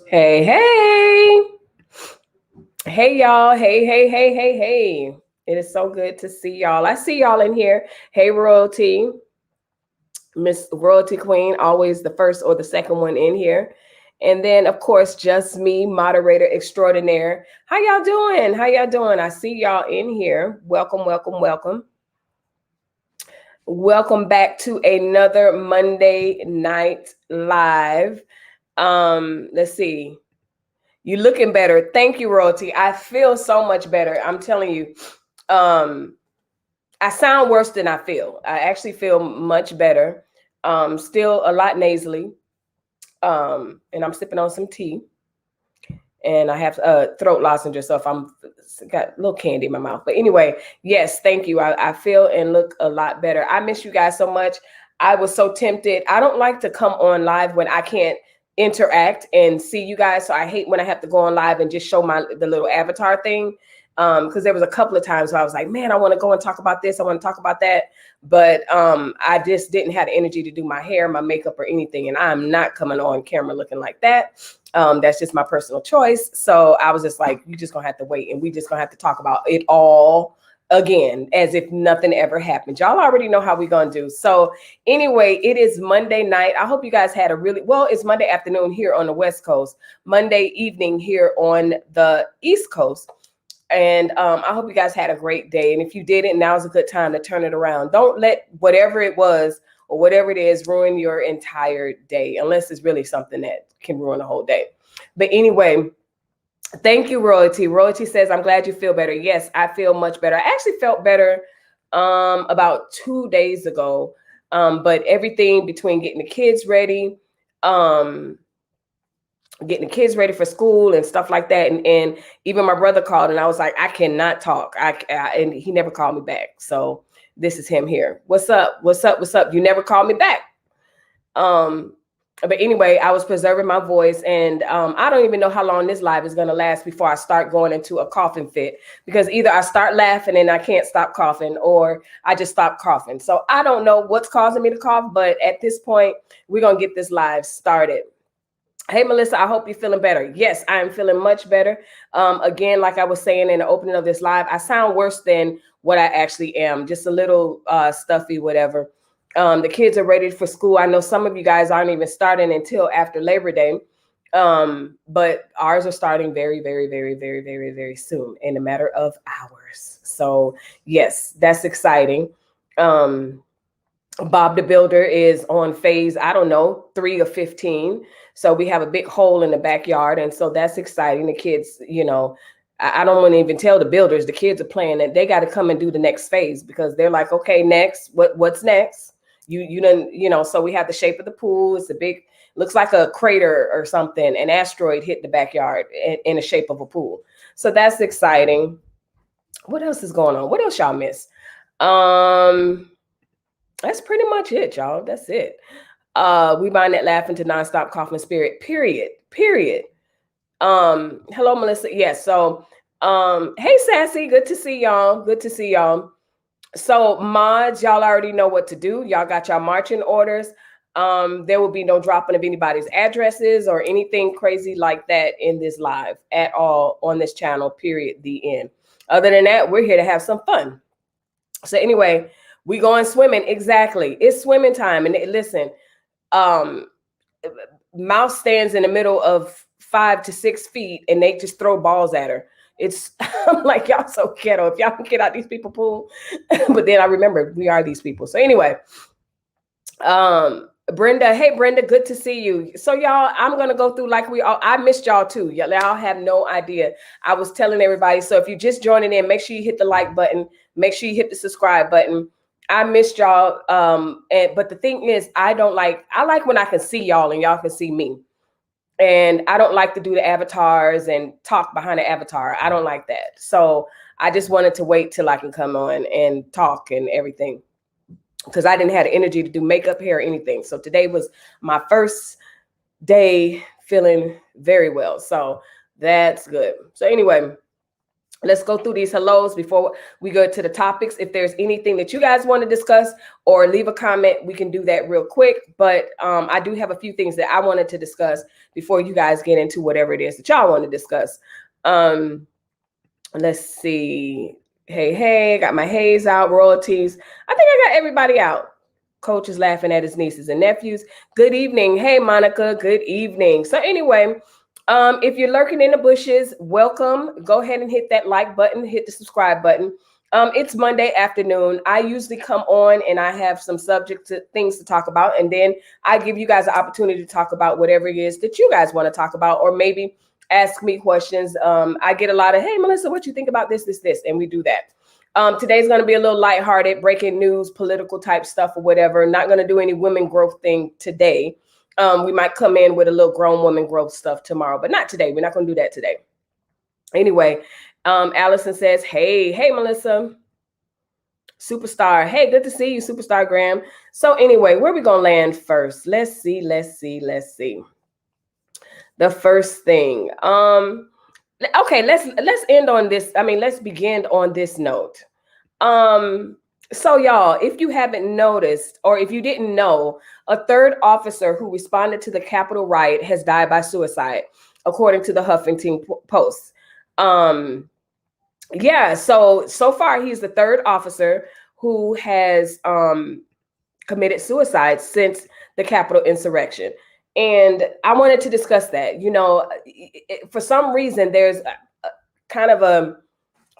Hey, hey, hey, y'all. Hey, hey, hey, hey, hey. It is so good to see y'all. I see y'all in here. Hey, Royalty, Miss Royalty Queen, always the first or the second one in here. And then, of course, just me, moderator extraordinaire. How y'all doing? How y'all doing? I see y'all in here. Welcome, welcome, welcome. Welcome back to another Monday night live. Let's see. You looking better. Thank you, Royalty. I feel so much better. I'm telling you. Um, I sound worse than I feel. I actually feel much better. Still a lot nasally. And I'm sipping on some tea. And I have throat lozenge, so if I'm got a little candy in my mouth. But anyway, yes, thank you. I feel and look a lot better. I miss you guys so much. I was so tempted. I don't like to come on live when I can't interact and see you guys. So I hate when I have to go on live and just show the little avatar thing. Because there was a couple of times where I was like, man, I want to go and talk about this. I want to talk about that. But I just didn't have the energy to do my hair, my makeup, or anything. And I'm not coming on camera looking like that. That's just my personal choice. So I was just like, you just gonna have to wait, and we just gonna have to talk about it all again as if nothing ever happened. Y'all already know how we gonna do. So anyway, it is Monday night. I hope you guys had a really well, it's Monday afternoon here on the West Coast, Monday evening here on the East Coast. And I hope you guys had a great day. And if you didn't, now's a good time to turn it around. Don't let whatever it was or whatever it is ruin your entire day, unless it's really something that can ruin the whole day. But anyway, thank you, Royalty. Royalty says, I'm glad you feel better. Yes, I feel much better. I actually felt better about 2 days ago. But everything between getting the kids ready, for school and stuff like that. And even my brother called and I was like, I cannot talk. And he never called me back. So this is him here. What's up? What's up? What's up? You never called me back. But anyway, I was preserving my voice, and I don't even know how long this live is going to last before I start going into a coughing fit, because either I start laughing and I can't stop coughing, or I just stop coughing. So I don't know what's causing me to cough, but at this point, we're going to get this live started. Hey, Melissa, I hope you're feeling better. Yes, I am feeling much better. Again, like I was saying in the opening of this live, I sound worse than what I actually am, just a little stuffy, whatever. The kids are ready for school. I know some of you guys aren't even starting until after Labor Day, but ours are starting very, very, very, very, very, very soon, in a matter of hours. So yes, that's exciting. Bob the Builder is on phase, I don't know, 3 or 15. So we have a big hole in the backyard. And so that's exciting. The kids, I don't want to even tell the builders, the kids are playing that they got to come and do the next phase, because they're like, okay, next, what's next? You done, so we have the shape of the pool. It's a big, looks like a crater or something. An asteroid hit the backyard in the shape of a pool. So that's exciting. What else is going on? What else y'all miss? That's pretty much it, y'all. That's it. We bind that laughing to nonstop coughing spirit. Period. Hello, Melissa. Yes. So, hey, Sassy. Good to see y'all. Good to see y'all. So, mods, y'all already know what to do. Y'all got y'all marching orders. There will be no dropping of anybody's addresses or anything crazy like that in this live at all on this channel. Period. The end. Other than that, we're here to have some fun. So anyway, we going swimming. Exactly. It's swimming time. And listen, Mouse stands in the middle of 5 to 6 feet and they just throw balls at her. It's I'm like, y'all so ghetto. If y'all can get out these people pool. But then I remember we are these people. So anyway, Brenda, hey Brenda, good to see you. So y'all, I'm gonna go through like I missed y'all too. Y'all have no idea. I was telling everybody. So if you're just joining in, make sure you hit the like button, make sure you hit the subscribe button. I missed y'all. But the thing is, I like when I can see y'all and y'all can see me. And I don't like to do the avatars and talk behind the avatar. I don't like that. So I just wanted to wait till I can come on and talk and everything, because I didn't have the energy to do makeup, hair, or anything. So today was my first day feeling very well. So that's good. So anyway, Let's go through these hellos before we go to the topics. If there's anything that you guys want to discuss or leave a comment, we can do that real quick. But I do have a few things that I wanted to discuss before you guys get into whatever it is that y'all want to discuss. Let's see. Hey, got my Hayes out, royalties. I think I got everybody out. Coach is laughing at his nieces and nephews. Good evening. Hey, Monica. Good evening. So anyway, if you're lurking in the bushes, welcome. Go ahead and hit that like button, hit the subscribe button. It's Monday afternoon. I usually come on and I have some things to talk about. And then I give you guys an opportunity to talk about whatever it is that you guys want to talk about, or maybe ask me questions. I get a lot of, hey, Melissa, what you think about this, and we do that. Today's going to be a little lighthearted, breaking news, political type stuff or whatever. Not going to do any women growth thing today. We might come in with a little grown woman growth stuff tomorrow, but not today. We're not going to do that today. Anyway, Allison says, hey, Melissa. Superstar. Hey, good to see you, Superstar Graham. So anyway, where are we going to land first? Let's see. The first thing. Okay, let's end on this. Let's begin on this note. So y'all, if you haven't noticed, or if you didn't know, a third officer who responded to the Capitol riot has died by suicide, according to the Huffington Post. Yeah, so far he's the third officer who has committed suicide since the Capitol insurrection. And I wanted to discuss that. You know, for some reason, there's kind of a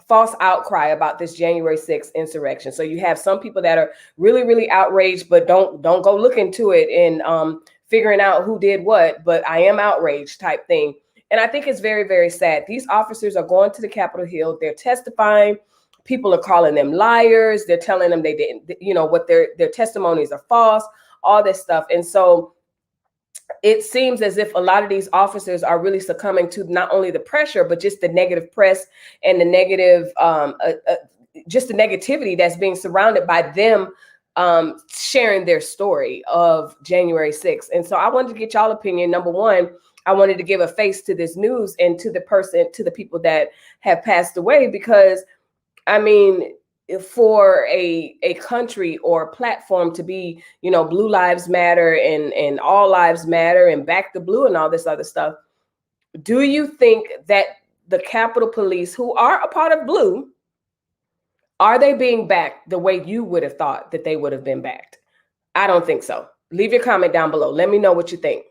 false outcry about this January 6th insurrection. So you have some people that are really, really outraged, but don't go look into it and figuring out who did what. But I am outraged type thing. And I think it's very, very sad. These officers are going to the Capitol Hill. They're testifying. People are calling them liars. They're telling them they didn't, what their testimonies are false, all this stuff. And so it seems as if a lot of these officers are really succumbing to not only the pressure, but just the negative press and the negative, just the negativity that's being surrounded by them sharing their story of January 6th. And so I wanted to get y'all opinion. Number one, I wanted to give a face to this news and to the people that have passed away, because for a country or platform to be, Blue Lives Matter and All Lives Matter and Back the Blue and all this other stuff, do you think that the Capitol Police, who are a part of Blue, are they being backed the way you would have thought that they would have been backed? I don't think so. Leave your comment down below. Let me know what you think.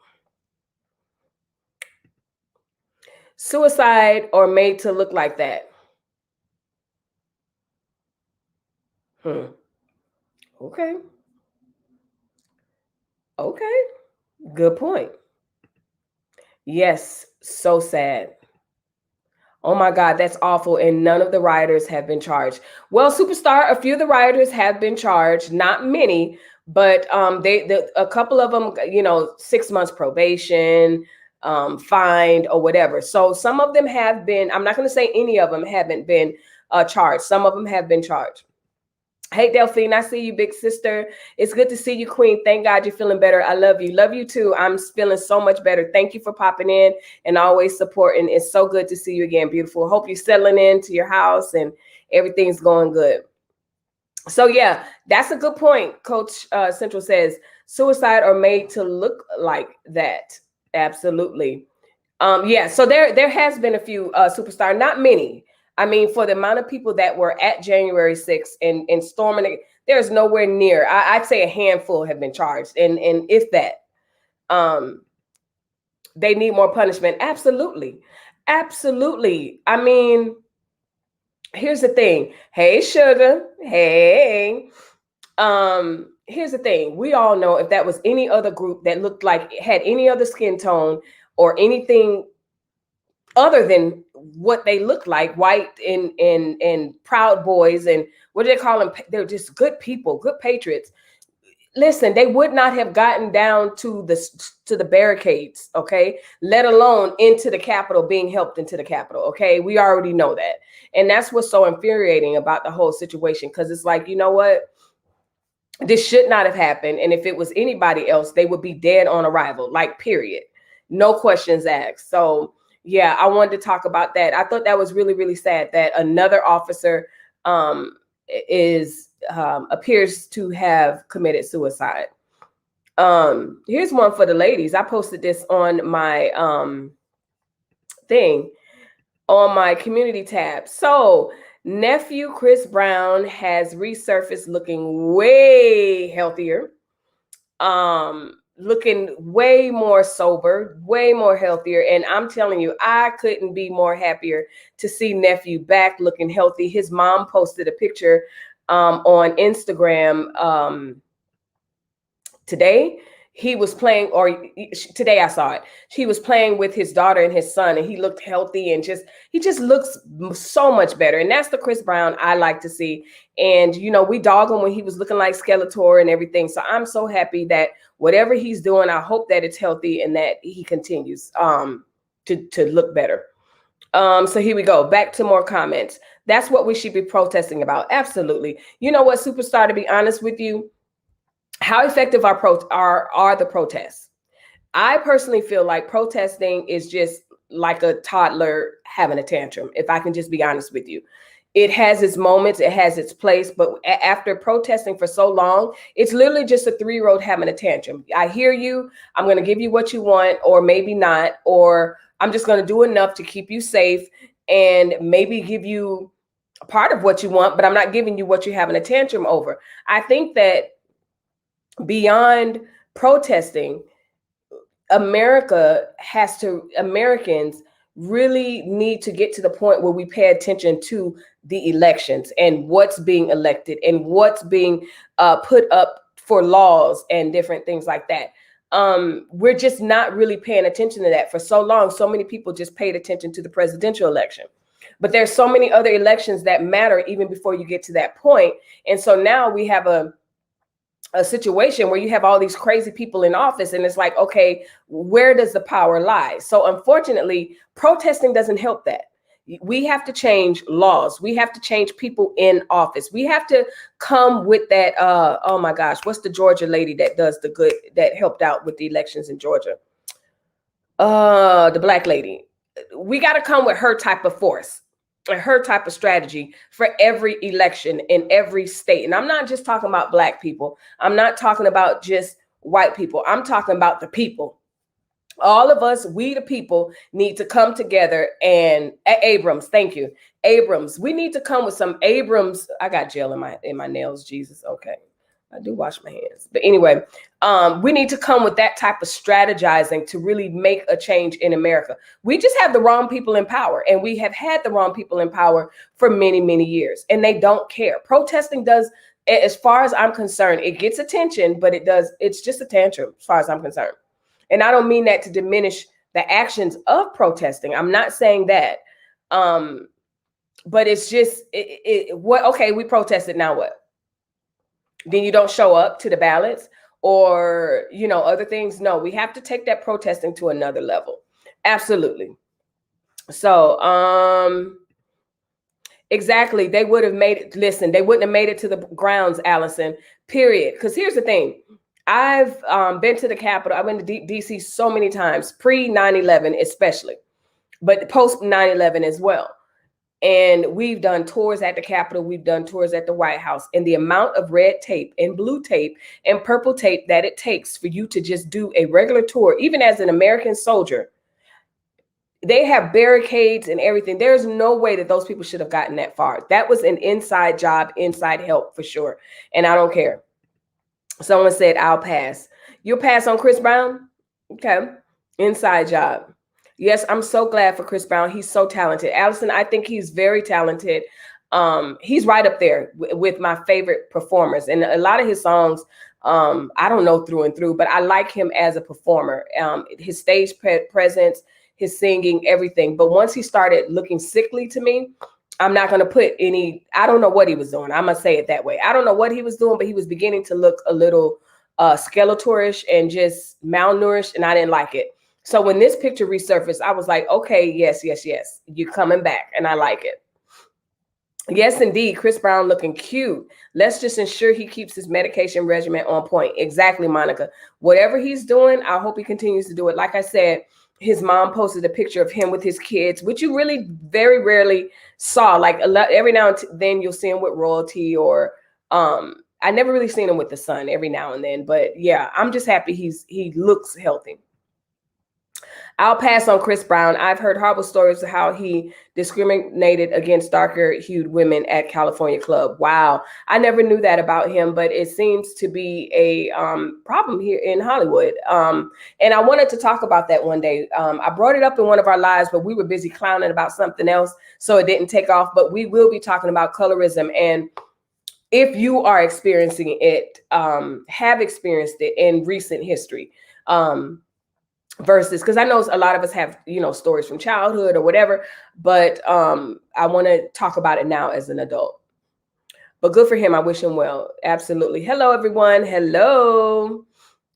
Suicide or made to look like that? Okay. Good point. Yes. So sad. Oh my God, that's awful. And none of the rioters have been charged. Well, Superstar, a few of the rioters have been charged, not many, but a couple of them, 6 months probation, fined or whatever. So some of them have been, I'm not going to say any of them haven't been charged. Some of them have been charged. Hey, Delphine, I see you, big sister. It's good to see you, Queen. Thank God you're feeling better. I love you. Love you too. I'm feeling so much better. Thank you for popping in and always supporting. It's so good to see you again, beautiful. Hope you're settling into your house and everything's going good. So yeah, that's a good point. Coach Central says suicide are made to look like that. Absolutely. Yeah, so there has been a few Superstar, not many. For the amount of people that were at January 6th and storming it, there's nowhere near. I'd say a handful have been charged, and if that, they need more punishment. Absolutely. Here's the thing. Hey, sugar. Hey. Here's the thing. We all know if that was any other group that looked like it had any other skin tone or anything other than what they look like, white and Proud Boys, and what do they call them? They're just good people, good patriots. Listen, they would not have gotten down to the barricades, okay? Let alone into the Capitol, being helped into the Capitol, okay? We already know that. And that's what's so infuriating about the whole situation, because it's like, you know what? This should not have happened. And if it was anybody else, they would be dead on arrival, like, period. No questions asked. So Yeah, I wanted to talk about that. I thought that was really, really sad that another officer is appears to have committed suicide. Here's one for the ladies. I posted this on my thing on my community tab. So nephew Chris Brown has resurfaced looking way healthier, looking way more sober, way more healthier. And I'm telling you, I couldn't be more happier to see nephew back looking healthy. His mom posted a picture on Instagram today. He was playing, or today I saw it. He was playing with his daughter and his son, and he looked healthy and he just looks so much better. And that's the Chris Brown I like to see. And, you know, we dog him when he was looking like Skeletor and everything. So I'm so happy that whatever he's doing, I hope that it's healthy and that he continues to look better. So here we go. Back to more comments. That's what we should be protesting about. Absolutely. You know what, Superstar, to be honest with you, how effective are the protests? I personally feel like protesting is just like a toddler having a tantrum, if I can just be honest with you. It has its moments, it has its place, but after protesting for so long, it's literally just a 3-year-old having a tantrum. I hear you, I'm going to give you what you want, or maybe not, or I'm just going to do enough to keep you safe and maybe give you a part of what you want, but I'm not giving you what you're having a tantrum over. I think that beyond protesting, Americans really need to get to the point where we pay attention to the elections and what's being elected and what's being put up for laws and different things like that. We're just not really paying attention to that for so long. So many people just paid attention to the presidential election. But there's so many other elections that matter even before you get to that point. And so now we have a situation where you have all these crazy people in office, and it's like, okay, where does the power lie? So unfortunately, protesting doesn't help that. We have to change laws. We have to change people in office. We have to come with that. Oh my gosh, what's the Georgia lady that does the good, that helped out with the elections in Georgia? The black lady. We got to come with her type of force, her type of strategy for every election in every state. And I'm not just talking about black people. I'm not talking about just white people. I'm talking about the people. All of us, we the people, need to come together and Abrams, thank you. Abrams, we need to come with some Abrams. I got gel in my nails, Jesus. Okay. I do wash my hands. But anyway, we need to come with that type of strategizing to really make a change in America. We just have the wrong people in power, and we have had the wrong people in power for many, many years, and they don't care. Protesting does, as far as I'm concerned, it gets attention, but it's just a tantrum as far as I'm concerned. And I don't mean that to diminish the actions of protesting. I'm not saying that. But it's just, okay, we protested, now what? Then you don't show up to the ballots or, you know, other things. No, we have to take that protesting to another level. Absolutely. So, exactly. They would have made it. Listen, they wouldn't have made it to the grounds, Allison, period. Because here's the thing. I've been to the Capitol. I've been to DC so many times, pre 9/11 especially, but post 9/11 as well. And we've done tours at the Capitol. We've done tours at the White House. And the amount of red tape and blue tape and purple tape that it takes for you to just do a regular tour, even as an American soldier, they have barricades and everything. There's no way that those people should have gotten that far. That was an inside job, inside help for sure. And I don't care. Someone said, I'll pass. You'll pass on Chris Brown? Okay. Inside job. Yes, I'm so glad for Chris Brown. He's so talented. Allison, I think he's very talented. He's right up there with my favorite performers. And a lot of his songs, I don't know through and through, but I like him as a performer. His stage presence, his singing, everything. But once he started looking sickly to me, I'm not going to put I don't know what he was doing. I'm going to say it that way. I don't know what he was doing, but he was beginning to look a little skeletorish and just malnourished, and I didn't like it. So when this picture resurfaced, I was like, okay, yes, you're coming back, and I like it. Yes, indeed, Chris Brown looking cute. Let's just ensure he keeps his medication regimen on point. Exactly, Monica. Whatever he's doing, I hope he continues to do it. Like I said, his mom posted a picture of him with his kids, which you really very rarely saw. Like every now and then you'll see him with royalty, or I never really seen him with the son every now and then. But yeah, I'm just happy he looks healthy. I'll pass on Chris Brown. I've heard horrible stories of how he discriminated against darker hued women at California Club. Wow. I never knew that about him, but it seems to be a problem here in Hollywood. And I wanted to talk about that one day. I brought it up in one of our lives, but we were busy clowning about something else, so it didn't take off. But we will be talking about colorism. And if you are experiencing it, have experienced it in recent history, versus, because I know a lot of us have, stories from childhood or whatever, but I want to talk about it now as an adult. But good for him. I wish him well. Absolutely. Hello, everyone. Hello.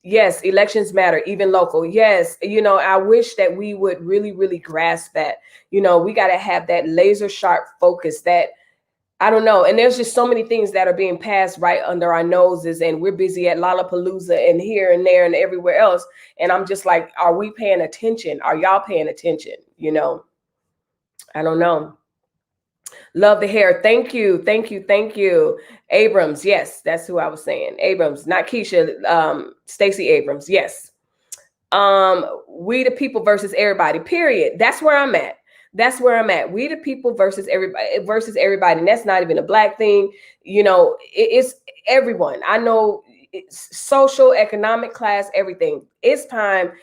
Yes, elections matter, even local. Yes, I wish that we would really, really grasp that. We got to have that laser sharp focus, that I don't know. And there's just so many things that are being passed right under our noses, and we're busy at Lollapalooza and here and there and everywhere else. And I'm just like, are we paying attention? Are y'all paying attention? I don't know. Love the hair. Thank you. Thank you. Thank you. Abrams. Yes, that's who I was saying. Abrams, not Keisha. Stacey Abrams. Yes. We the people versus everybody. Period. That's where I'm at. That's where I'm at. We the people versus everybody. And that's not even a black thing. It's everyone. I know it's social, economic class, everything. It's time.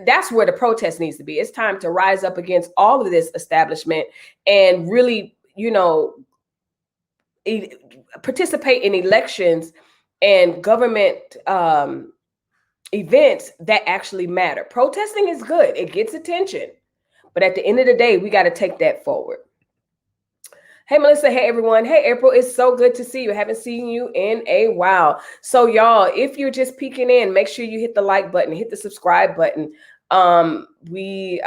That's where the protest needs to be. It's time to rise up against all of this establishment and really, participate in elections and government events that actually matter. Protesting is good. It gets attention. But at the end of the day, we got to take that forward. Hey, Melissa. Hey, everyone. Hey, April. It's so good to see you. I haven't seen you in a while. So, y'all, if you're just peeking in, make sure you hit the like button, hit the subscribe button. We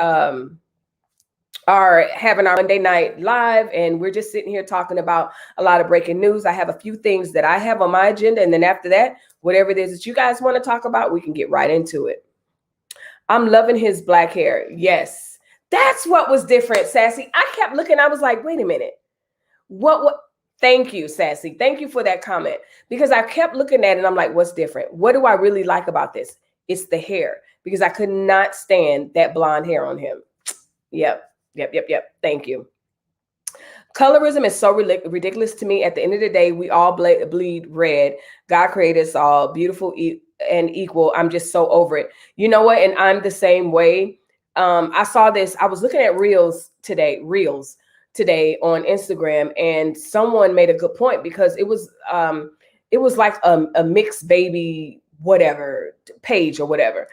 are having our Monday night live, and we're just sitting here talking about a lot of breaking news. I have a few things that I have on my agenda, and then after that, whatever it is that you guys want to talk about, we can get right into it. I'm loving his black hair. Yes. That's what was different, Sassy. I kept looking. I was like, wait a minute. What? Thank you, Sassy. Thank you for that comment. Because I kept looking at it and I'm like, what's different? What do I really like about this? It's the hair. Because I could not stand that blonde hair on him. Yep. Thank you. Colorism is so ridiculous to me. At the end of the day, we all bleed red. God created us all beautiful and equal. I'm just so over it. You know what? And I'm the same way. I saw this. I was looking at reels today on Instagram, and someone made a good point, because it was like a mixed baby whatever page or whatever,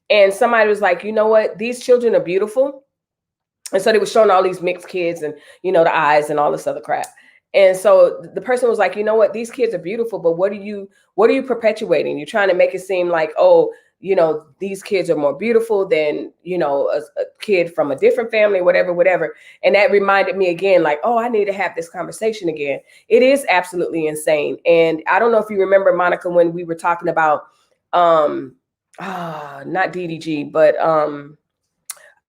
and somebody was like, you know what, these children are beautiful, and so they were showing all these mixed kids and the eyes and all this other crap. And so the person was like, you know what, these kids are beautiful, but what are you perpetuating? You're trying to make it seem like, oh, these kids are more beautiful than, a kid from a different family, whatever. And that reminded me again, like, oh, I need to have this conversation again. It is absolutely insane. And I don't know if you remember, Monica, when we were talking about, not DDG, but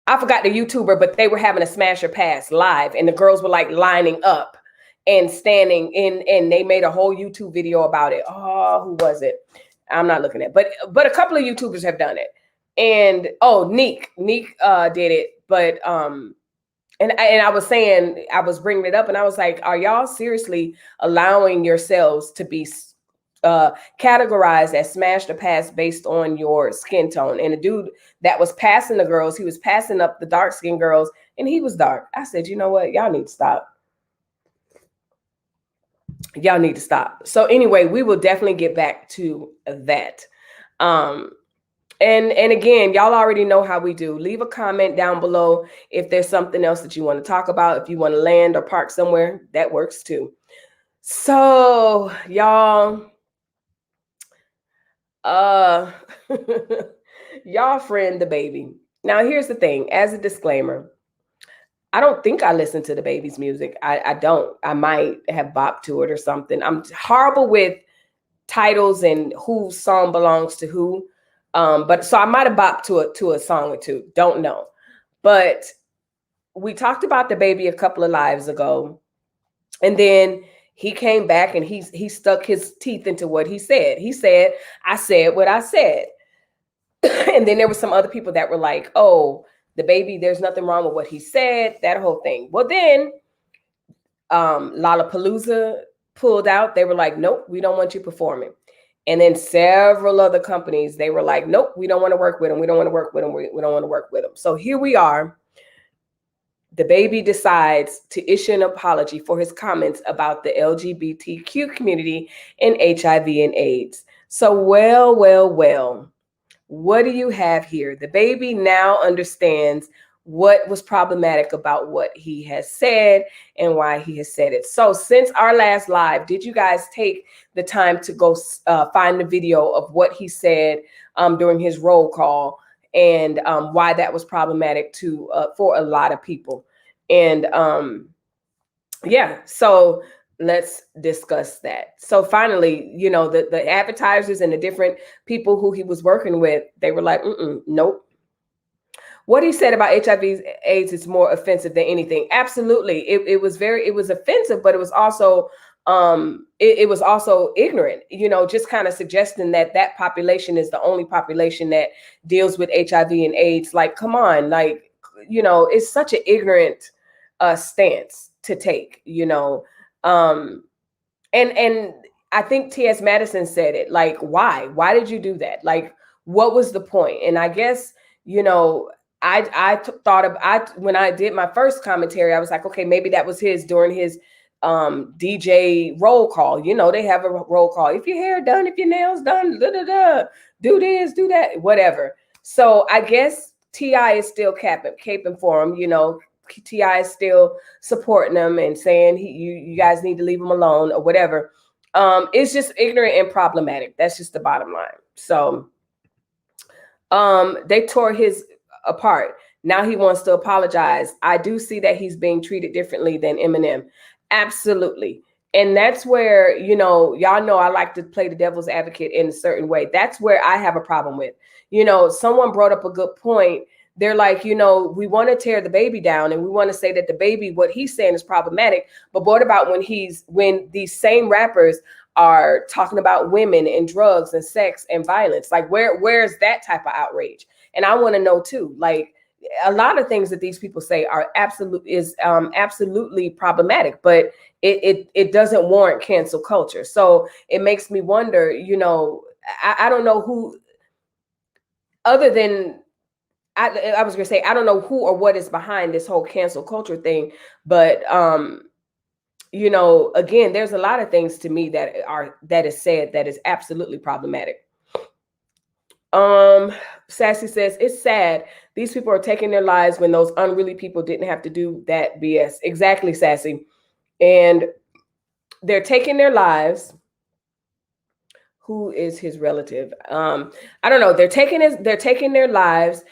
I forgot the YouTuber, but they were having a smash or pass live, and the girls were like lining up and standing in, and they made a whole YouTube video about it. Oh, who was it? I'm not looking at, but a couple of YouTubers have done it. And Neek did it. But and I was saying, I was bringing it up, and I was like, are y'all seriously allowing yourselves to be categorized as smash or pass based on your skin tone? And the dude that was passing the girls, he was passing up the dark skinned girls, and he was dark. I said, you know what, y'all need to stop. Y'all need to stop. So anyway, we will definitely get back to that. And again, y'all already know how we do. Leave a comment down below if there's something else that you want to talk about. If you want to land or park somewhere, that works too. So y'all, y'all friend DaBaby. Now here's the thing, as a disclaimer, I don't think I listen to DaBaby's music. I don't. I might have bopped to it or something. I'm horrible with titles and whose song belongs to who. But so I might have bopped to a song or two. Don't know. But we talked about DaBaby a couple of lives ago, and then he came back and he stuck his teeth into what he said. He said, "I said what I said," and then there were some other people that were like, "Oh, DaBaby, there's nothing wrong with what he said." That whole thing. Well, then Lollapalooza pulled out. They were like, "Nope, we don't want you performing." And then several other companies, they were like, "Nope, we don't want to work with him. We don't want to work with him. We don't want to work with him." So here we are. DaBaby decides to issue an apology for his comments about the LGBTQ community and HIV and AIDS. So, well, what do you have here? DaBaby now understands what was problematic about what he has said and why he has said it. So since our last live, did you guys take the time to go find the video of what he said during his roll call and why that was problematic for a lot of people? And yeah, so let's discuss that. So finally, you know, the advertisers and the different people who he was working with, they were like, nope. What he said about HIV AIDS is more offensive than anything. Absolutely. It was offensive, but it was also it was also ignorant, you know, just kind of suggesting that population is the only population that deals with HIV and AIDS. Like, come on, like, you know, it's such an ignorant stance to take, you know. And I think T.S. Madison said it, like, why did you do that? Like, what was the point? And I guess, you know, when I did my first commentary, I was like, okay, maybe that was his during his DJ roll call. You know, they have a roll call. If your hair done, if your nails done, do this, do that, whatever. So I guess T.I. is still caping for him. You know, T.I. is still supporting him and saying you guys need to leave him alone or whatever. It's just ignorant and problematic. That's just the bottom line. So they tore his apart. Now he wants to apologize. I do see that he's being treated differently than Eminem. Absolutely. And that's where, you know, y'all know I like to play the devil's advocate in a certain way. That's where I have a problem with. You know, someone brought up a good point. They're like, you know, we want to tear DaBaby down and we want to say that DaBaby, what he's saying is problematic. But what about when these same rappers are talking about women and drugs and sex and violence? Like, where's that type of outrage? And I want to know too, like, a lot of things that these people say are absolutely problematic, but it doesn't warrant cancel culture. So it makes me wonder, you know, I don't know who, other than, I was gonna say, I don't know who or what is behind this whole cancel culture thing, but you know, again, there's a lot of things to me that is said that is absolutely problematic. Sassy says, it's sad. These people are taking their lives when those unruly people didn't have to do that BS. Exactly, Sassy. And they're taking their lives. Who is his relative? I don't know. They're taking their lives.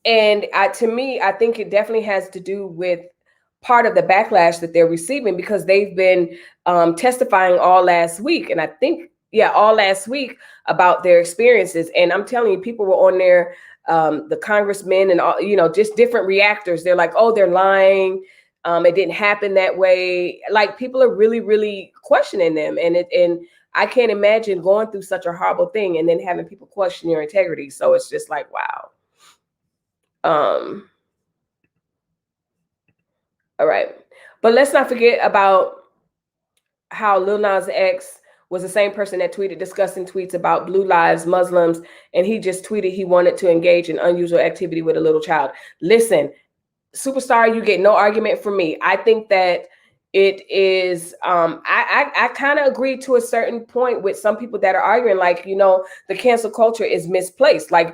And to me, I think it definitely has to do with part of the backlash that they're receiving, because they've been testifying all last week. And I think, all last week about their experiences. And I'm telling you, people were on there, the congressmen and all, you know, just different reactors. They're like, oh, they're lying. It didn't happen that way. Like, people are really, really questioning them. And I can't imagine going through such a horrible thing and then having people question your integrity. So it's just like, wow. All right. But let's not forget about how Lil Nas X was the same person that tweeted disgusting tweets about blue lives, Muslims, and he just tweeted he wanted to engage in unusual activity with a little child. Listen, Superstar, you get no argument from me. I think that it is, I kind of agree to a certain point with some people that are arguing, like, you know, the cancel culture is misplaced. Like,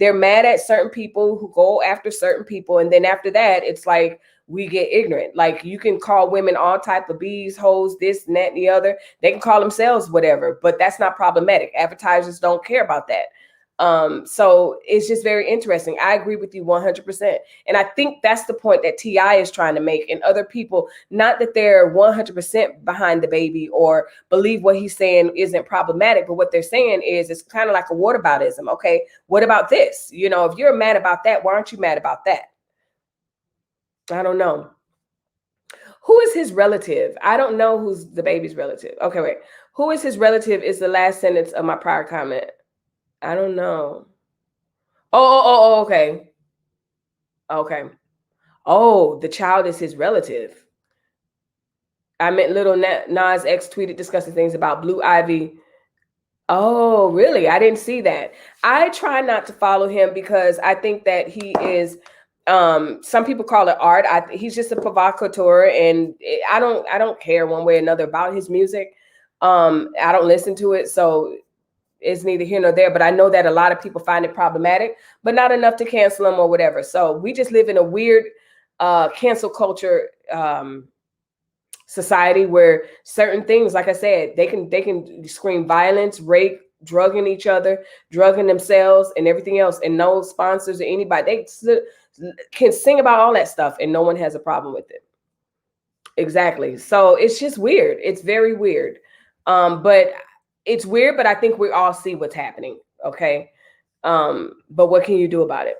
they're mad at certain people who go after certain people. And then after that, it's like, we get ignorant. Like, you can call women all type of bees, hoes, this and that and the other. They can call themselves whatever, but that's not problematic. Advertisers don't care about that. So it's just very interesting. I agree with you 100%. And I think that's the point that T.I. is trying to make, and other people, not that they're 100% behind DaBaby or believe what he's saying isn't problematic, but what they're saying is it's kind of like a whataboutism. Okay, what about this? You know, if you're mad about that, why aren't you mad about that? I don't know. Who is his relative? I don't know who's DaBaby's relative. Okay, wait. Who is his relative is the last sentence of my prior comment. I don't know. Oh, okay. Okay. Oh, the child is his relative. I meant Little Nas X tweeted discussing things about Blue Ivy. Oh, really? I didn't see that. I try not to follow him because I think that he is some people call it art. He's just a provocateur, and I don't care one way or another about his music. I don't listen to it, so it's neither here nor there, but I know that a lot of people find it problematic, but not enough to cancel them or whatever. So we just live in a weird cancel culture society where certain things, like I said, they can scream violence, rape, drugging each other, drugging themselves, and everything else, and no sponsors or anybody. They can sing about all that stuff, and no one has a problem with it. Exactly. So it's just weird. It's very weird. But it's weird, but I think we all see what's happening. Okay. But what can you do about it?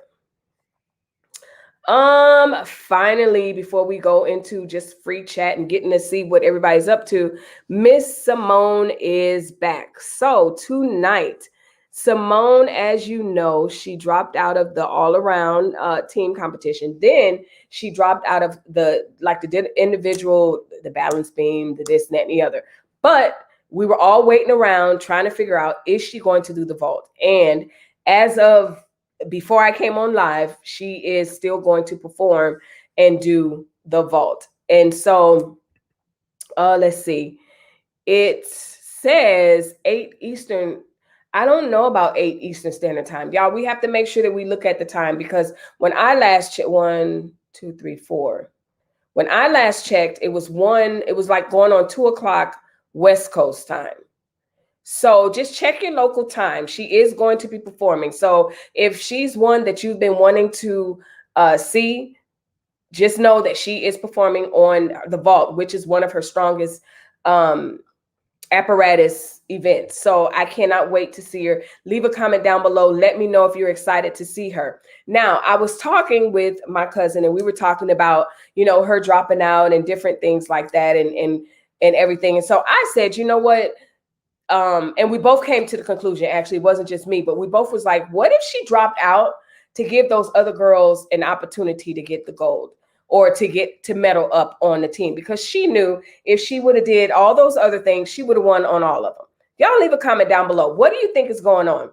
Finally, before we go into just free chat and getting to see what everybody's up to, Miss Simone is back. So tonight, Simone, as you know, she dropped out of the all-around team competition. Then she dropped out of the individual, the balance beam, the this, and that, and the other. But we were all waiting around trying to figure out, is she going to do the vault? And as of before I came on live, she is still going to perform and do the vault. And so let's see. It says 8 Eastern. I don't know about 8 Eastern Standard Time. Y'all, we have to make sure that we look at the time, because when I last checked, 1, 2, 3, 4. When I last checked, it was like going on 2 o'clock West Coast time. So just check your local time. She is going to be performing. So if she's one that you've been wanting to see, just know that she is performing on the vault, which is one of her strongest apparatus events. So I cannot wait to see her. Leave a comment down below. Let me know if you're excited to see her. Now, I was talking with my cousin, and we were talking about, her dropping out and different things like that, and everything. And so I said, you know what? And we both came to the conclusion, actually, it wasn't just me, but we both was like, what if she dropped out to give those other girls an opportunity to get the gold or to get to medal up on the team? Because she knew if she would have did all those other things, she would have won on all of them. Y'all leave a comment down below. What do you think is going on?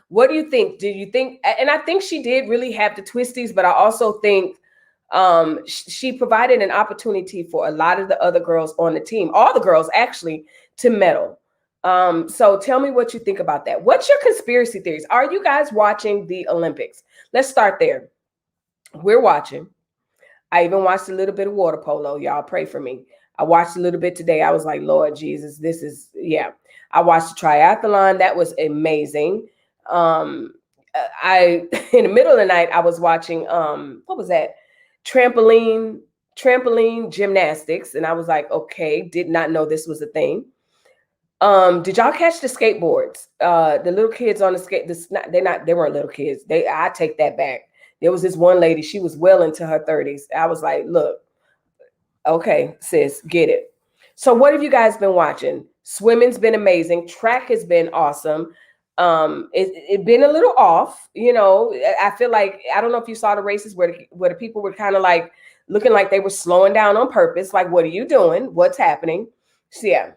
What do you think? Do you think, and I think she did really have the twisties, but I also think she provided an opportunity for a lot of the other girls on the team, all the girls actually, to medal. So tell me what you think about that. What's your conspiracy theories? Are you guys watching the Olympics? Let's start there. We're watching. I even watched a little bit of water polo. Y'all pray for me. I watched a little bit today. I was like, Lord Jesus, this is, yeah. I watched the triathlon. That was amazing. In the middle of the night, I was watching, what was that? Trampoline gymnastics. And I was like, okay, did not know this was a thing. Did y'all catch the skateboards? The little kids on the skate, they weren't little kids. I take that back. There was this one lady, she was well into her 30s. I was like, look, okay, sis, get it. So what have you guys been watching? Swimming's been amazing. Track has been awesome. It been a little off, I feel like, I don't know if you saw the races where the people were kind of like looking like they were slowing down on purpose. Like, what are you doing? What's happening? So yeah.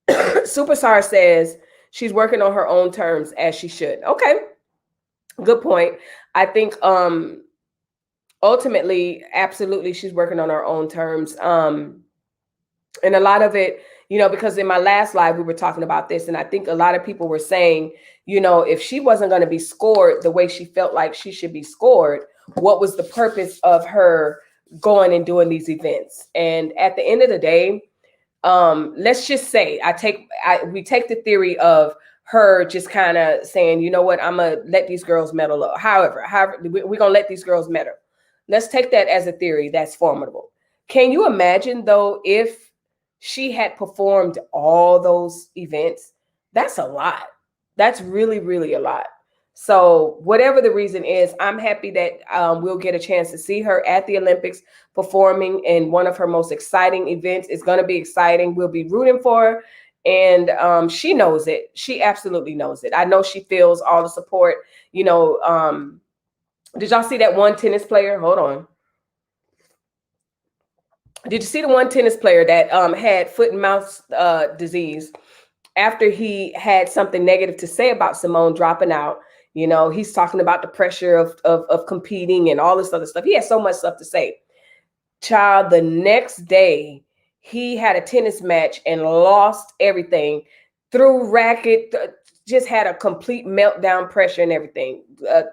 Superstar says she's working on her own terms, as she should. Okay. Good point. I think ultimately, absolutely, she's working on her own terms. And a lot of it, because in my last live, we were talking about this, and I think a lot of people were saying, if she wasn't going to be scored the way she felt like she should be scored, what was the purpose of her going and doing these events? And at the end of the day, let's just say we take the theory of her just kind of saying, you know what, I'm gonna let these girls medal up. However, we're gonna let these girls medal. Let's take that as a theory that's formidable. Can you imagine though if she had performed all those events? That's a lot. That's really, really a lot. So whatever the reason is, I'm happy that we'll get a chance to see her at the Olympics performing in one of her most exciting events. It's going to be exciting. We'll be rooting for her. And she knows it. She absolutely knows it. I know she feels all the support. You know, did y'all see that one tennis player? Hold on. Did you see the one tennis player that had foot and mouth disease after he had something negative to say about Simone dropping out? You know, he's talking about the pressure of competing and all this other stuff. He has so much stuff to say. Child, the next day, he had a tennis match and lost everything, threw racket, just had a complete meltdown, pressure and everything,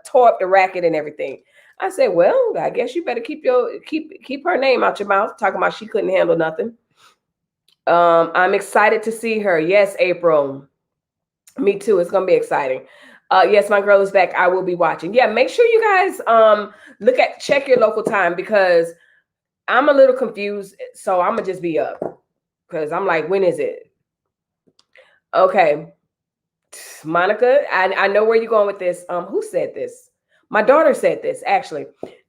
tore up the racket and everything. I said, well, I guess you better keep her name out your mouth, talking about she couldn't handle nothing. I'm excited to see her. Yes, April. Me too. It's gonna be exciting. Yes, my girl is back. I will be watching. Yeah, make sure you guys check your local time, because I'm a little confused. So I'm gonna just be up because I'm like, when is it? Okay, Monica, I know where you're going with this. Who said this? My daughter said this actually.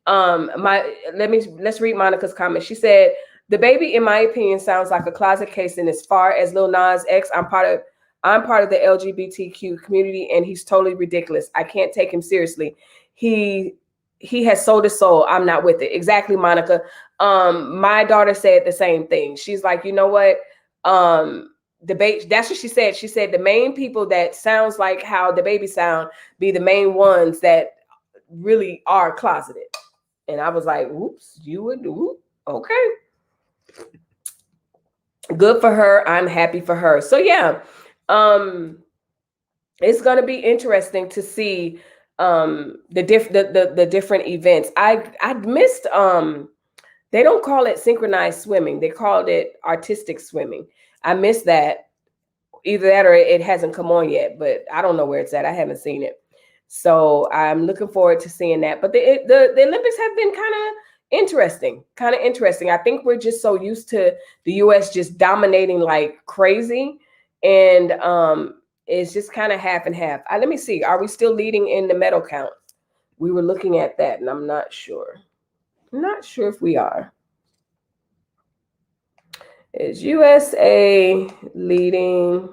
Let's read Monica's comment. She said, DaBaby, in my opinion, sounds like a closet case. And as far as Lil Nas X, I'm part of the LGBTQ community, and he's totally ridiculous. I can't take him seriously. He has sold his soul. I'm not with it. Exactly, Monica. My daughter said the same thing. She's like, you know what? Debate. That's what she said. She said the main people that sounds like how DaBaby sound be the main ones that really are closeted. And I was like, oops, you would do okay. Good for her. I'm happy for her. So yeah, it's going to be interesting to see the different events. I missed they don't call it synchronized swimming. They called it artistic swimming. I missed that. Either that or it hasn't come on yet, but I don't know where it's at. I haven't seen it. So I'm looking forward to seeing that. But the Olympics have been kind of interesting. I think we're just so used to the US just dominating like crazy. And it's just kind of half and half. Let me see. Are we still leading in the medal count? We were looking at that, and I'm not sure. I'm not sure if we are. Is USA leading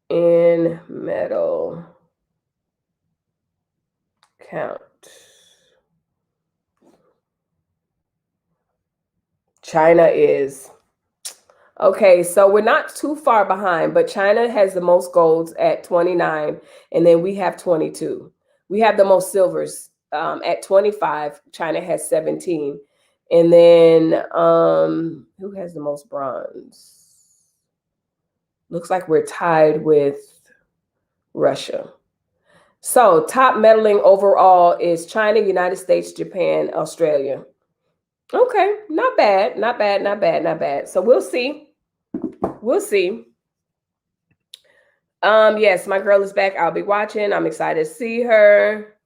in medal count? China is. Okay, so we're not too far behind, but China has the most golds at 29, and then we have 22. We have the most silvers at 25. China has 17. And then who has the most bronze? Looks like we're tied with Russia. So top medaling overall is China, United States, Japan, Australia. Okay, not bad, not bad, not bad, not bad. So we'll see. We'll see. Yes, my girl is back. I'll be watching. I'm excited to see her.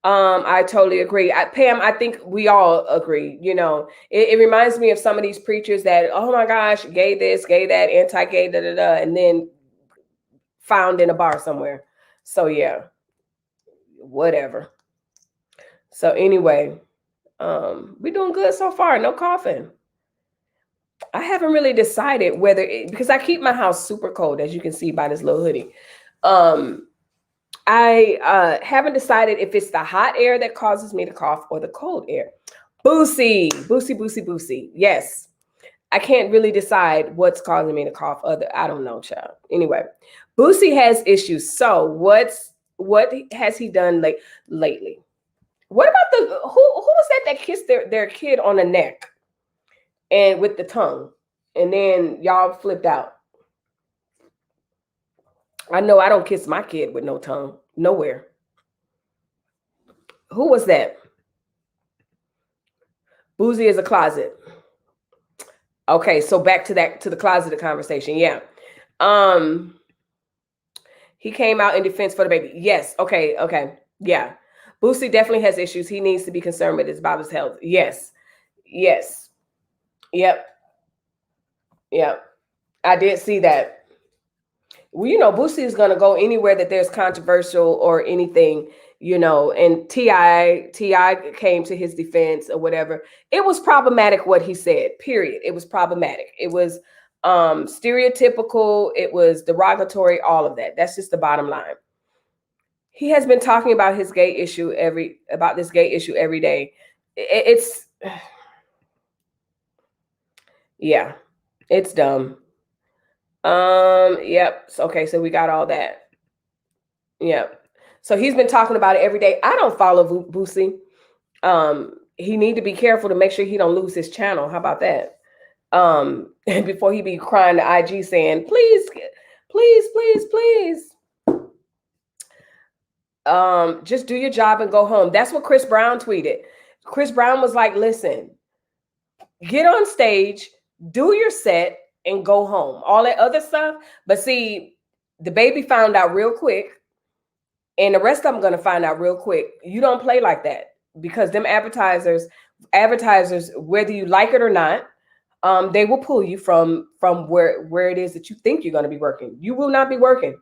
I totally agree. Pam, I think we all agree. You know, it reminds me of some of these preachers that, oh my gosh, gay this, gay that, anti-gay, da da da, and then found in a bar somewhere. So yeah, whatever. So anyway, we're doing good so far. No coughing. I haven't really decided whether because I keep my house super cold, as you can see by this little hoodie. I haven't decided if it's the hot air that causes me to cough or the cold air. Boosie, Boosie, Boosie, Boosie. Yes. I can't really decide what's causing me to cough. I don't know, child. Anyway, Boosie has issues. So what has he done lately? What about who was that kissed their kid on the neck and with the tongue, and then y'all flipped out? I know I don't kiss my kid with no tongue nowhere. Who was that? Boosie is a closet. Okay, so back to the closet conversation. Yeah. He came out in defense for DaBaby. Yes. Okay. Yeah. Boosie definitely has issues. He needs to be concerned with about his health. Yes. Yep. I did see that. Well, Boosie is going to go anywhere that there's controversial or anything, and T.I. came to his defense or whatever. It was problematic what he said, period. It was problematic. It was stereotypical. It was derogatory, all of that. That's just the bottom line. He has been talking about this gay issue every day. It's yeah, it's dumb. Yep. Okay, so we got all that. Yep. So he's been talking about it every day. I don't follow Boosie. He need to be careful to make sure he don't lose his channel. How about that? Before he be crying to IG saying, please, just do your job and go home. That's what Chris Brown tweeted. Chris Brown was like, listen, get on stage, do your set, and go home. All that other stuff. But see, DaBaby found out real quick, and the rest of them going to find out real quick. You don't play like that, because them advertisers, whether you like it or not, they will pull you from where it is that you think you're going to be working. You will not be working.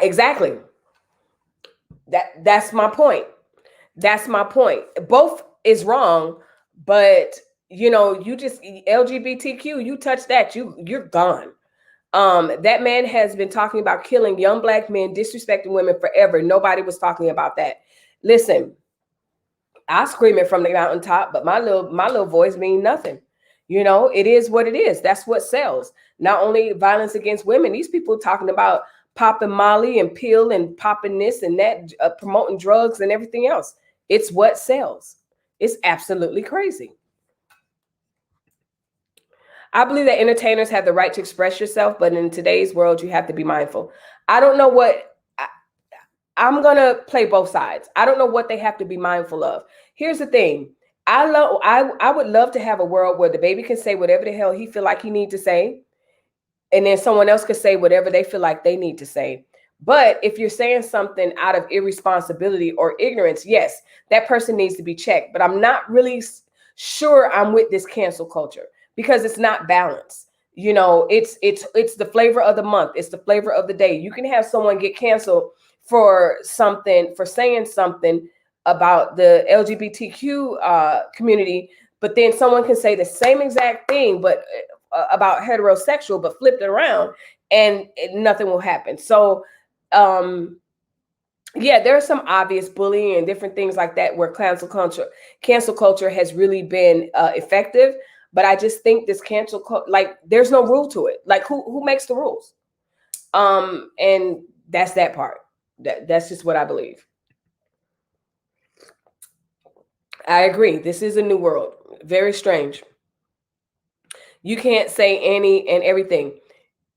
Exactly. That's my point. Both is wrong, but you just LGBTQ, you touch that, you're gone. That man has been talking about killing young Black men, disrespecting women forever. Nobody was talking about that. Listen, I scream it from the mountaintop, but my little voice mean nothing. It is what it is. That's what sells. Not only violence against women, these people talking about popping Molly and pill and popping this and that, promoting drugs and everything else. It's what sells. It's absolutely crazy. I believe that entertainers have the right to express yourself, but in today's world, you have to be mindful. I don't know what I'm going to play both sides. I don't know what they have to be mindful of. Here's the thing. I would love to have a world where DaBaby can say whatever the hell he feel like he need to say, and then someone else could say whatever they feel like they need to say. But if you're saying something out of irresponsibility or ignorance, yes, that person needs to be checked. But I'm not really sure I'm with this cancel culture, because it's not balanced. It's the flavor of the month. It's the flavor of the day. You can have someone get canceled for saying something about the LGBTQ community, but then someone can say the same exact thing, but about heterosexual, but flipped it around, and nothing will happen. So, yeah, there's some obvious bullying and different things like that where cancel culture has really been effective. But I just think this there's no rule to it. Like who makes the rules? And that's that part. That's just what I believe. I agree. This is a new world. Very strange. You can't say any and everything.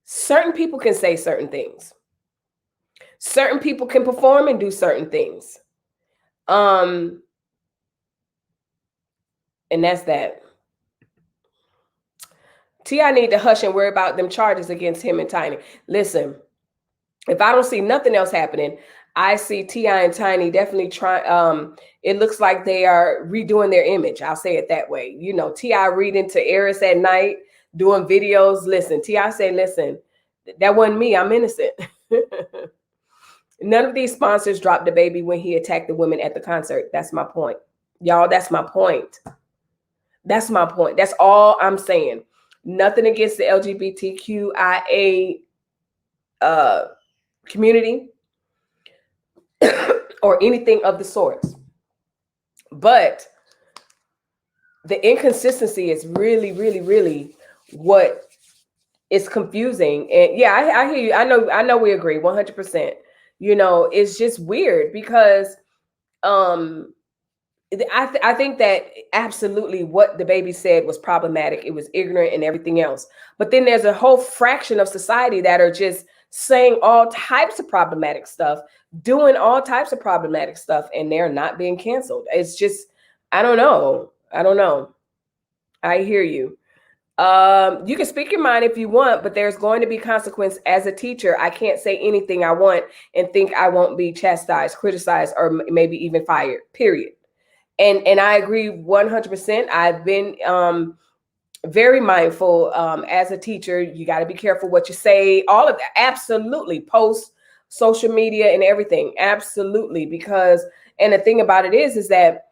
Certain people can say certain things. Certain people can perform and do certain things. And that's that. T.I. need to hush and worry about them charges against him and Tiny. Listen, if I don't see nothing else happening, I see T.I. and Tiny definitely trying. It looks like they are redoing their image. I'll say it that way. T.I. reading to Eris at night, doing videos. Listen, T.I. say, listen, that wasn't me. I'm innocent. None of these sponsors dropped DaBaby when he attacked the women at the concert. That's my point. Y'all, that's my point. That's my point. That's all I'm saying. Nothing against the LGBTQIA community or anything of the sorts. But the inconsistency is really, really, really what is confusing. And yeah, I hear you. I know we agree 100%. It's just weird because I think that absolutely what DaBaby said was problematic. It was ignorant and everything else. But then there's a whole fraction of society that are just saying all types of problematic stuff, doing all types of problematic stuff, and they're not being canceled. It's just, I don't know. I hear you. You can speak your mind if you want, but there's going to be consequence. As a teacher, I can't say anything I want and think I won't be chastised, criticized, or maybe even fired, period. And I agree 100%. I've been very mindful as a teacher. You got to be careful what you say, all of that. Absolutely. Post, social media and everything. Absolutely. Because, and the thing about it is that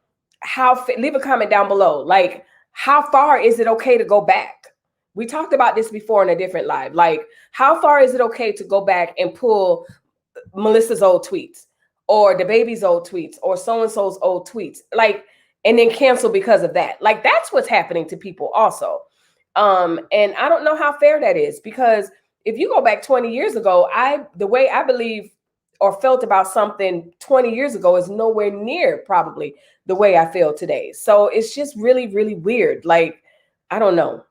leave a comment down below. Like, how far is it okay to go back? We talked about this before in a different live. Like, how far is it okay to go back and pull Melissa's old tweets or DaBaby's old tweets or so-and-so's old tweets, like, and then cancel because of that? Like, that's what's happening to people also. And I don't know how fair that is, because if you go back 20 years ago, the way I believe or felt about something 20 years ago is nowhere near probably the way I feel today. So it's just really, really weird. Like, I don't know.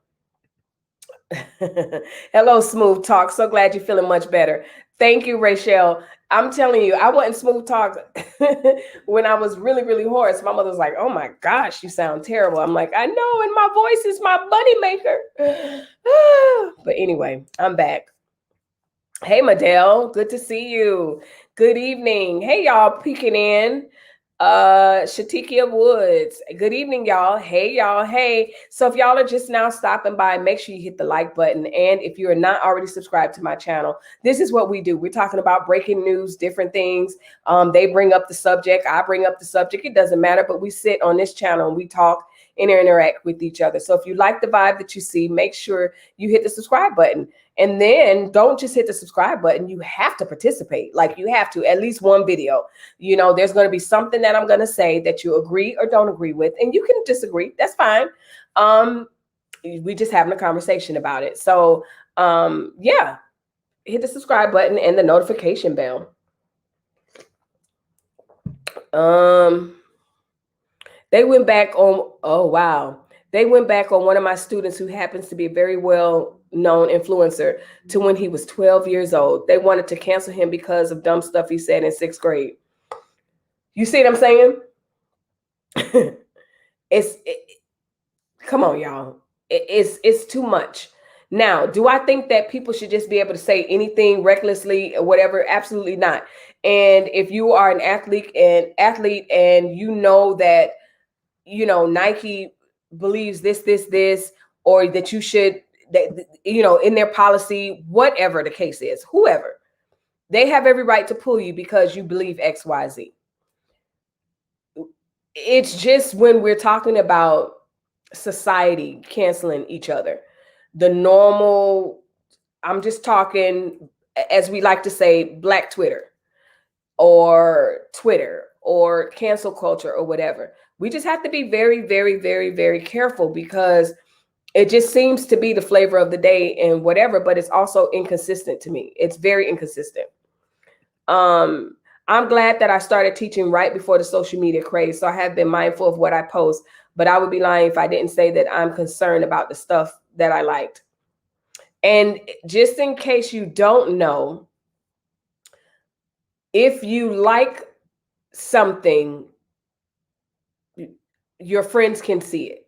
Hello, Smooth Talk. So glad you're feeling much better. Thank you, Rachel. I'm telling you, I wasn't Smooth Talk when I was really, really hoarse. My mother was like, oh my gosh, you sound terrible. I'm like, I know, and my voice is my money maker. But anyway, I'm back. Hey, Madelle, good to see you. Good evening. Hey, y'all peeking in. Shatikia Woods, good evening, y'all. Hey, y'all. Hey, so if y'all are just now stopping by, make sure you hit the like button. And if you are not already subscribed to my channel, this is what we do. We're talking about breaking news, different things. They bring up the subject, I bring up the subject. It doesn't matter, but we sit on this channel and we talk and interact with each other. So if you like the vibe that you see, make sure you hit the subscribe button. And then don't just hit the subscribe button. You have to participate. Like, you have to, at least one video. You know, there's going to be something that I'm going to say that you agree or don't agree with, and you can disagree. That's fine. We just having a conversation about it. So yeah, hit the subscribe button and the notification bell. They went back on, oh wow. They went back on one of my students who happens to be a very well-known influencer to when he was 12 years old. They wanted to cancel him because of dumb stuff he said in 6th grade. You see what I'm saying? Come on, y'all. It's too much. Now, do I think that people should just be able to say anything recklessly or whatever? Absolutely not. And if you are an athlete and you know that, you know, Nike believes this, or that you should, that, you know, in their policy, whatever the case is, whoever, they have every right to pull you because you believe X, Y, Z. It's just when we're talking about society canceling each other, the normal, I'm just talking, as we like to say, Black Twitter or cancel culture or whatever. We just have to be very, very, very, very careful, because it just seems to be the flavor of the day and whatever, but it's also inconsistent to me. It's very inconsistent. I'm glad that I started teaching right before the social media craze, so I have been mindful of what I post, but I would be lying if I didn't say that I'm concerned about the stuff that I liked. And just in case you don't know, if you like something, your friends can see it.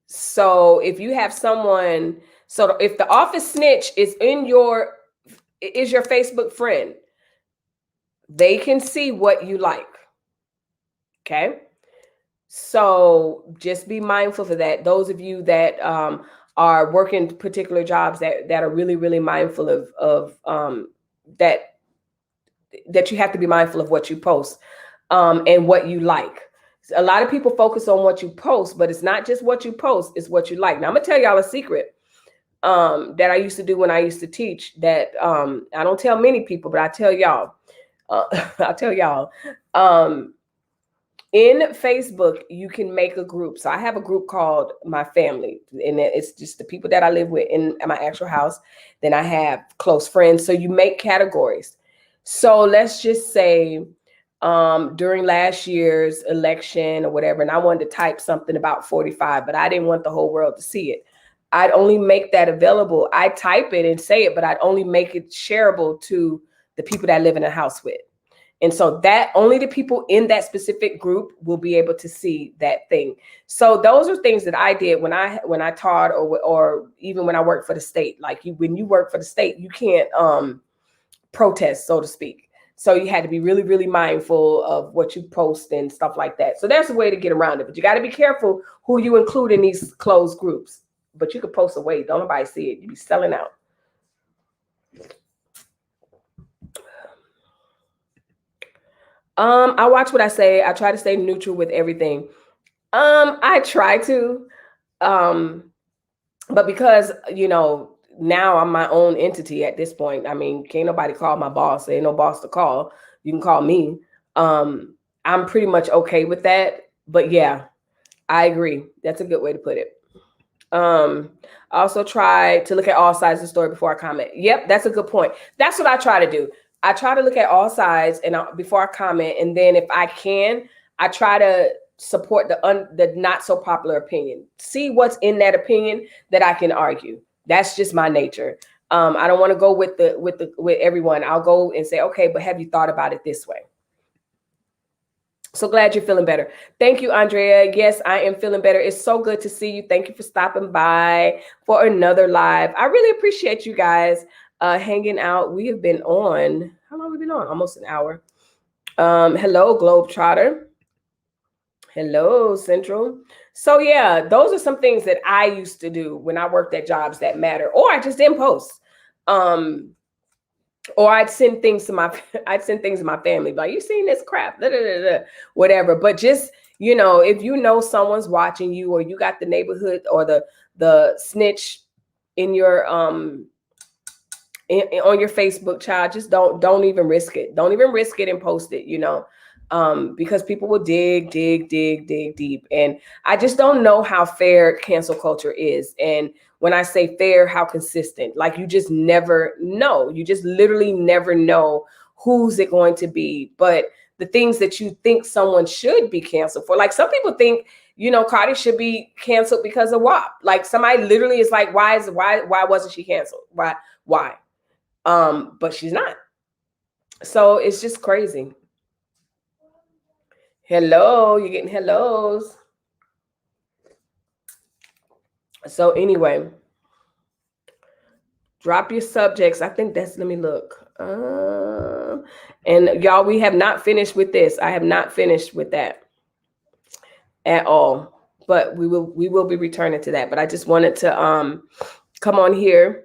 So if you have someone, so if the office snitch is your Facebook friend, they can see what you like. Okay. So just be mindful for that. Those of you that are working particular jobs that are really, really mindful of that you have to be mindful of what you post and what you like. A lot of people focus on what you post, but it's not just what you post, it's what you like. Now, I'm gonna tell y'all a secret that I used to do when I used to teach that I don't tell many people, but I tell y'all. I'll tell y'all. In Facebook, you can make a group. So I have a group called My Family, and it's just the people that I live with in my actual house. Then I have close friends. So you make categories. So let's just say during last year's election or whatever, and I wanted to type something about 45, but I didn't want the whole world to see it. I'd only make that available. I type it and say it, but I'd only make it shareable to the people that I live in a house with. And so that only the people in that specific group will be able to see that thing. So those are things that I did when I taught, or even when I worked for the state. Like when you work for the state, you can't protest, so to speak. So you had to be really, really mindful of what you post and stuff like that. So that's a way to get around it. But you got to be careful who you include in these closed groups. But you could post away. Don't nobody see it. You be selling out. I watch what I say. I try to stay neutral with everything. I try to, but because, now I'm my own entity at this point. I mean, can't nobody call my boss. There ain't no boss to call. You can call me. I'm pretty much okay with that. But yeah, I agree. That's a good way to put it. I also try to look at all sides of the story before I comment. Yep, that's a good point. That's what I try to do. I try to look at all sides and before I comment, and then if I can, I try to support the not so popular opinion. See what's in that opinion that I can argue. That's just my nature. I don't want to go with everyone. I'll go and say, okay, but have you thought about it this way? So glad you're feeling better. Thank you, Andrea. Yes, I am feeling better. It's so good to see you. Thank you for stopping by for another live. I really appreciate you guys hanging out. We have been on, how long have we been on? Almost an hour. Hello, Globetrotter. Hello, Central. So yeah, those are some things that I used to do when I worked at jobs that matter, or I just didn't post. Or I'd send things to my family, like, you seen this crap, whatever. But just, if you know someone's watching you, or you got the neighborhood or the snitch in your on your Facebook, child, just don't even risk it. Don't even risk it and post it, because people will dig deep. And I just don't know how fair cancel culture is. And when I say fair, how consistent, like, you just never know. You just literally never know who's it going to be. But the things that you think someone should be canceled for, like, some people think, Cardi should be canceled because of WAP. Like, somebody literally is like, why wasn't she canceled? Why? But she's not. So it's just crazy. Hello, you're getting hellos. So anyway, drop your subjects. I think that's, let me look. And y'all, we have not finished with this. I have not finished with that at all, but we will be returning to that. But I just wanted to come on here.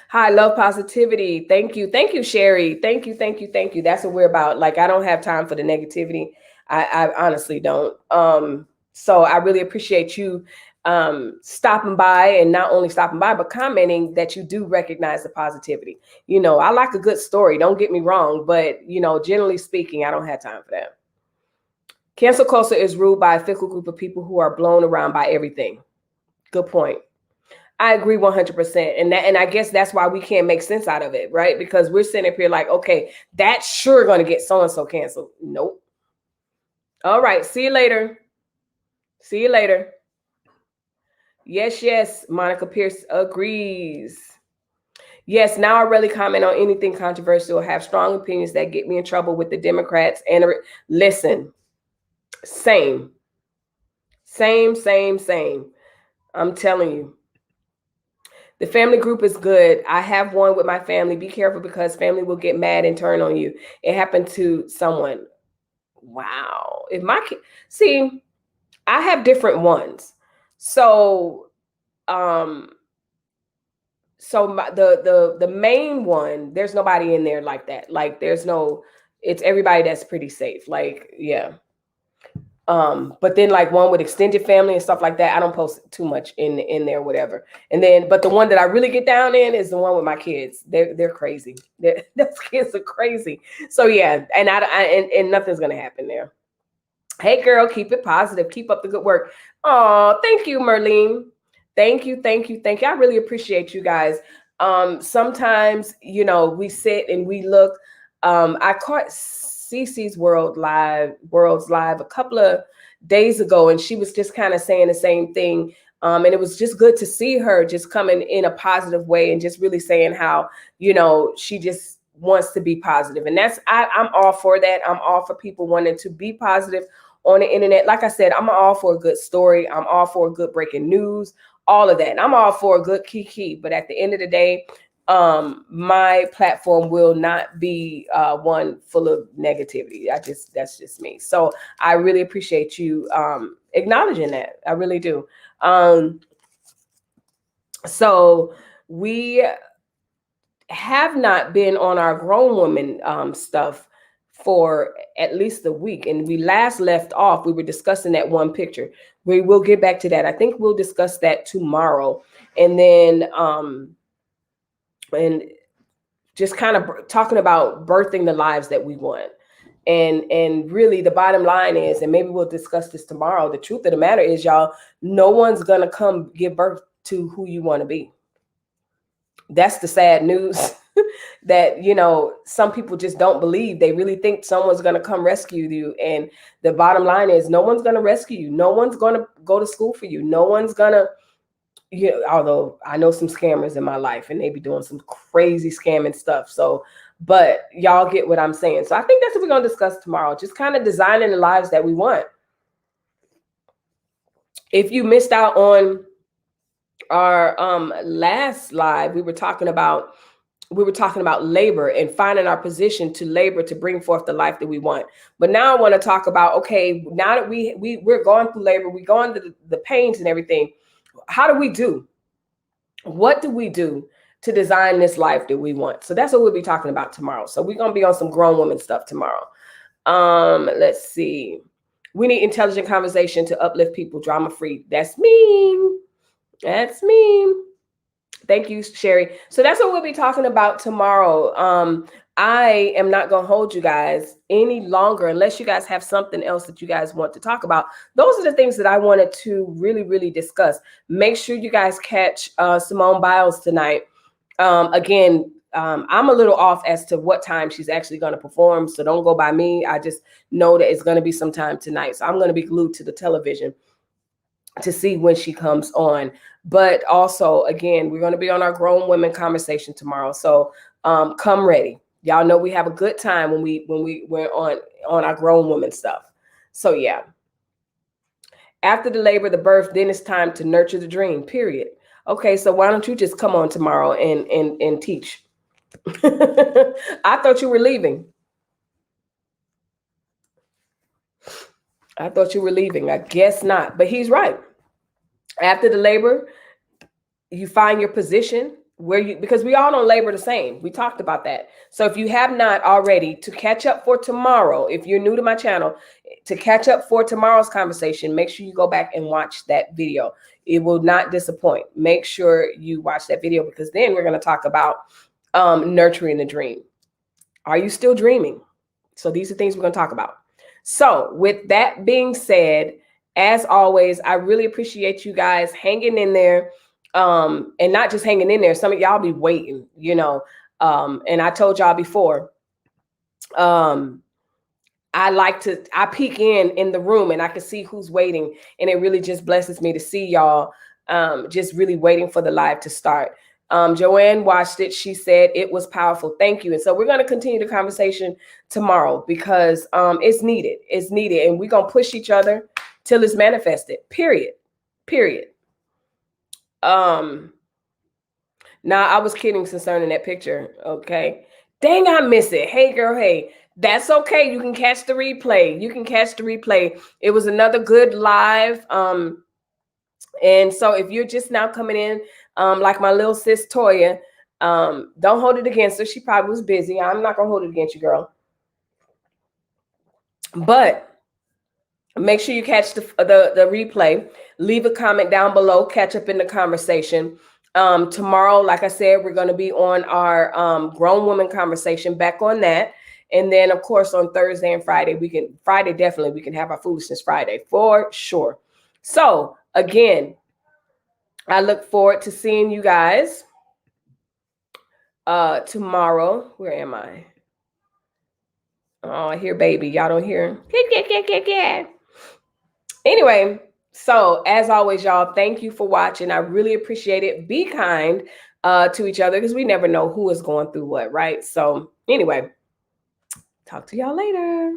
Hi, love positivity. Thank you, Sherry. Thank you. That's what we're about. Like, I don't have time for the negativity. I honestly don't. So I really appreciate you stopping by, and not only stopping by, but commenting that you do recognize the positivity. I like a good story. Don't get me wrong, but generally speaking, I don't have time for that. Cancel culture is ruled by a fickle group of people who are blown around by everything. Good point. I agree 100%. And I guess that's why we can't make sense out of it, right? Because we're sitting up here like, okay, that's sure going to get so-and-so canceled. Nope. All right. See you later. Yes. Monica Pierce agrees. Yes. Now I really comment on anything controversial, have strong opinions that get me in trouble with the Democrats. And listen, same. I'm telling you. The family group is good. I have one with my family. Be careful, because family will get mad and turn on you. It happened to someone. Wow. If my kid, see, I have different ones. So, the main one, there's nobody in there like that. Like, it's everybody that's pretty safe. Like, yeah. But then, like, one with extended family and stuff like that, I don't post too much in there, whatever. And then, but the one that I really get down in is the one with my kids. They're crazy. Those kids are crazy. So yeah, and nothing's gonna happen there. Hey girl, keep it positive. Keep up the good work. Oh, thank you, Merlene. Thank you. I really appreciate you guys. Sometimes, we sit and we look. I caught Cece's World's Live a couple of days ago, and she was just kind of saying the same thing. And it was just good to see her just coming in a positive way and just really saying how, she just wants to be positive. And I'm all for that. I'm all for people wanting to be positive on the internet. Like I said, I'm all for a good story. I'm all for a good breaking news, all of that. And I'm all for a good kiki. But at the end of the day, my platform will not be one full of negativity. That's just me. So I really appreciate you acknowledging that. I really do. So we have not been on our grown woman stuff for at least a week. And we last left off, we were discussing that one picture. We will get back to that. I think we'll discuss that tomorrow. And then and just kind of talking about birthing the lives that we want. And really the bottom line is, and maybe we'll discuss this tomorrow, the truth of the matter is, y'all, no one's gonna come give birth to who you want to be. That's the sad news. That, you know, some people just don't believe. They really think someone's going to come rescue you. And the bottom line is, no one's going to rescue you. No one's going to go to school for you. No one's going to, you know, although I know some scammers in my life and they be doing some crazy scamming stuff. So, but y'all get what I'm saying. So I think that's what we're going to discuss tomorrow. Just kind of designing the lives that we want. If you missed out on our last live, we were talking about labor and finding our position to labor to bring forth the life that we want. But now I want to talk about, okay, now that we're going through labor, we're going through the pains and everything. How do we do? What do we do to design this life that we want? So that's what we'll be talking about tomorrow. So we're going to be on some grown woman stuff tomorrow. Let's see. We need intelligent conversation to uplift people, drama free. That's me. That's me. Thank you, Sherry. So that's what we'll be talking about tomorrow. I am not going to hold you guys any longer unless you guys have something else that you guys want to talk about. Those are the things that I wanted to really, really discuss. Make sure you guys catch Simone Biles tonight. Again, I'm a little off as to what time she's actually going to perform, so don't go by me. I just know that it's going to be sometime tonight. So I'm going to be glued to the television to see when she comes on. But also, again, we're going to be on our grown women conversation tomorrow. So come ready. Y'all know we have a good time when we're on our grown women stuff. So yeah. After the labor, the birth, then it's time to nurture the dream, period. Okay, so why don't you just come on tomorrow and teach? I thought you were leaving. I thought you were leaving. I guess not, but he's right. After the labor, you find your position because we all don't labor the same. We talked about that. So if you have not already, to catch up for tomorrow, if you're new to my channel, to catch up for tomorrow's conversation, make sure you go back and watch that video. It will not disappoint. Make sure you watch that video, because then we're going to talk about nurturing the dream. Are you still dreaming? So these are things we're going to talk about. So with that being said, as always, I really appreciate you guys hanging in there, and not just hanging in there. Some of y'all be waiting, you know, and I told y'all before, I peek in the room and I can see who's waiting, and it really just blesses me to see y'all just really waiting for the live to start. Joanne watched it. She said it was powerful. Thank you. And so we're going to continue the conversation tomorrow, because it's needed. It's needed. And we're going to push each other till it's manifested. Period. Now, I was kidding concerning that picture. Okay. Dang, I miss it. Hey, girl. Hey, that's okay. You can catch the replay. It was another good live. And so if you're just now coming in, like my little sis Toya, don't hold it against her. She probably was busy. I'm not going to hold it against you, girl. But make sure you catch the replay. Leave a comment down below. Catch up in the conversation. Tomorrow, like I said, we're going to be on our grown woman conversation, back on that. And then, of course, on Thursday and Friday, we can have our Foolishness Friday for sure. So again, I look forward to seeing you guys tomorrow. Where am I? Oh, I hear baby. Y'all don't hear? Anyway, so as always, y'all, thank you for watching. I really appreciate it. Be kind to each other, because we never know who is going through what, right? So Anyway, talk to y'all later.